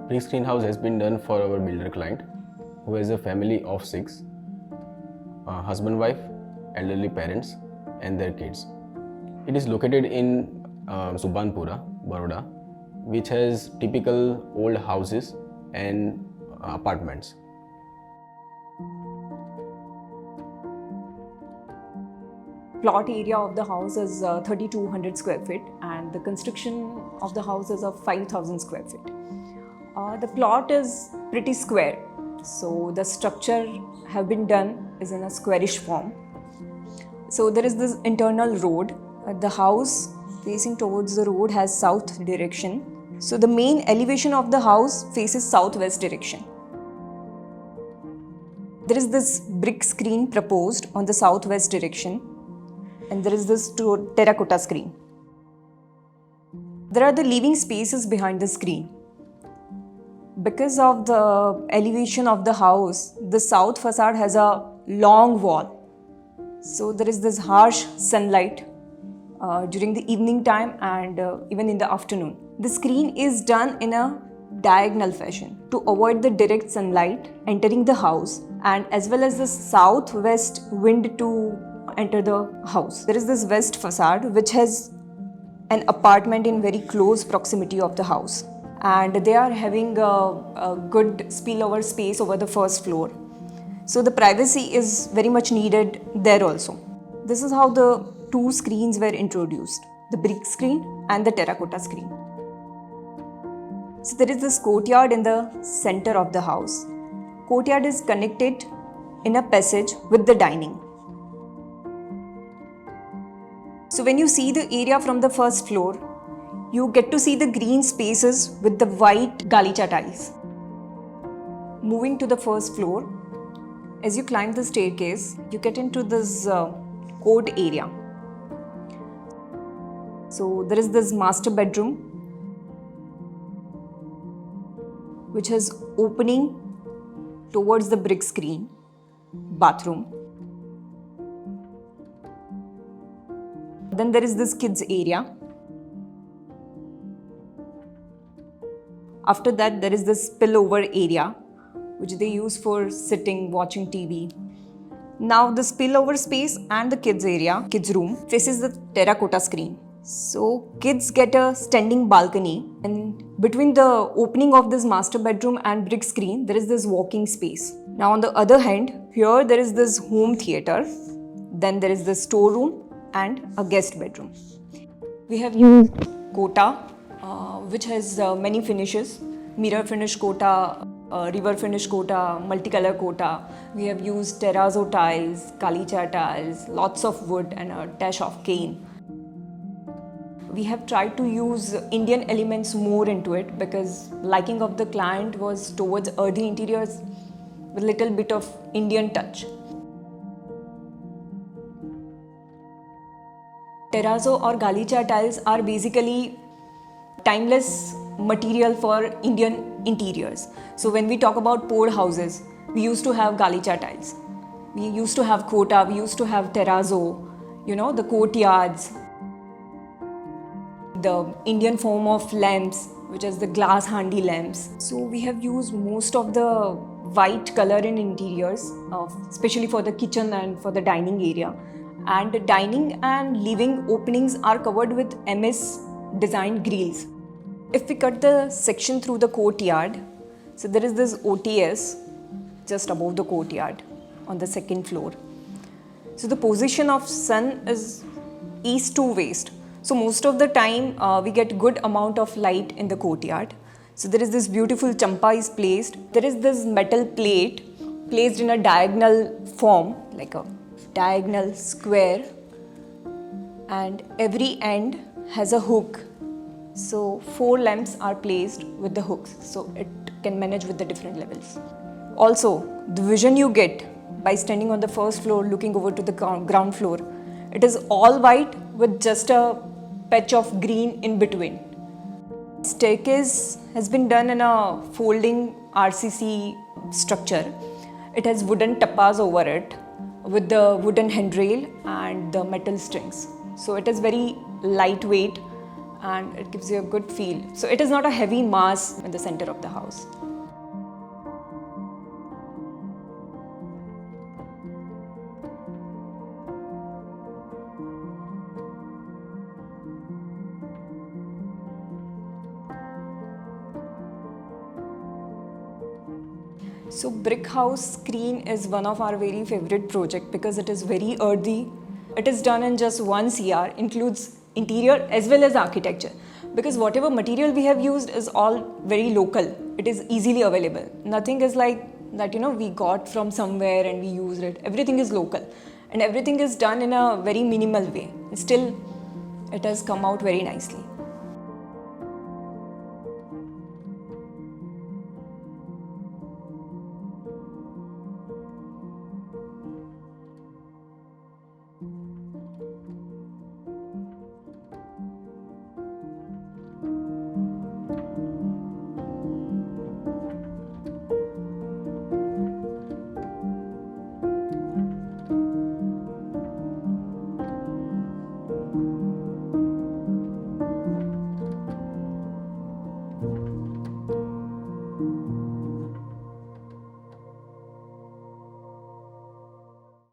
Brick screen house has been done for our builder client, who has a family of 6, husband, wife, elderly parents and their kids. It is located in Subbanpura, Baroda, which has typical old houses and apartments. Plot area of the house is 3200 square feet and the construction of the house is of 5000 square feet. The plot is pretty square, so the structure have been done is in a squarish form. So there is this internal road. The house facing towards the road has south direction. So the main elevation of the house faces southwest direction. There is this brick screen proposed on the southwest direction, and there is this terracotta screen. There are the living spaces behind the screen. Because of the elevation of the house, the south facade has a long wall. So there is this harsh sunlight during the evening time and even in the afternoon. The screen is done in a diagonal fashion to avoid the direct sunlight entering the house and as well as the southwest wind to enter the house. There is this west facade which has an apartment in very close proximity of the house, and they are having a good spillover space over the first floor. So the privacy is very much needed there also. This is how the two screens were introduced, the brick screen and the terracotta screen. So there is this courtyard in the center of the house. Courtyard is connected in a passage with the dining. So when you see the area from the first floor, you get to see the green spaces with the white galicha tiles. Moving to the first floor, as you climb the staircase, you get into this court area. So there is this master bedroom which has opening towards the brick screen, bathroom. Then there is this kids area. After that, there is this spillover area which they use for sitting, watching TV. Now the spillover space and the kids area, kids room, faces the terracotta screen. So kids get a standing balcony, and between the opening of this master bedroom and brick screen, there is this walking space. Now on the other hand, here there is this home theater, then there is the storeroom and a guest bedroom. We have used cotta, which has many finishes, mirror finish cotta, river finish cotta, multicolor cotta. We have used terrazzo tiles, galicha tiles, lots of wood and a dash of cane. We have tried to use Indian elements more into it because liking of the client was towards earthy interiors with a little bit of Indian touch. Terrazzo or galicha tiles are basically timeless material for Indian interiors. So when we talk about poured houses, we used to have galicha tiles. We used to have cotta, we used to have terrazzo, the courtyards, the Indian form of lamps, which is the glass handi lamps. So we have used most of the white color in interiors, especially for the kitchen and for the dining area. And the dining and living openings are covered with MS designed grills. If we cut the section through the courtyard, so there is this OTS just above the courtyard on the second floor. So the position of sun is east to west. So most of the time we get good amount of light in the courtyard. So there is this beautiful champa is placed. There is this metal plate placed in a diagonal form, like a diagonal square, and every end has a hook. So 4 lamps are placed with the hooks, so it can manage with the different levels. Also, the vision you get by standing on the first floor looking over to the ground floor, it is all white with just a patch of green in between. Staircase has been done in a folding RCC structure. It has wooden tappas over it with the wooden handrail and the metal strings. So it is very lightweight and it gives you a good feel. So it is not a heavy mass in the center of the house. So brick house screen is one of our very favorite project because it is very earthy. It is done in just 1 CR, includes interior as well as architecture. Because whatever material we have used is all very local. It is easily available. Nothing is like that, we got from somewhere and we used it. Everything is local. And everything is done in a very minimal way. Still, it has come out very nicely.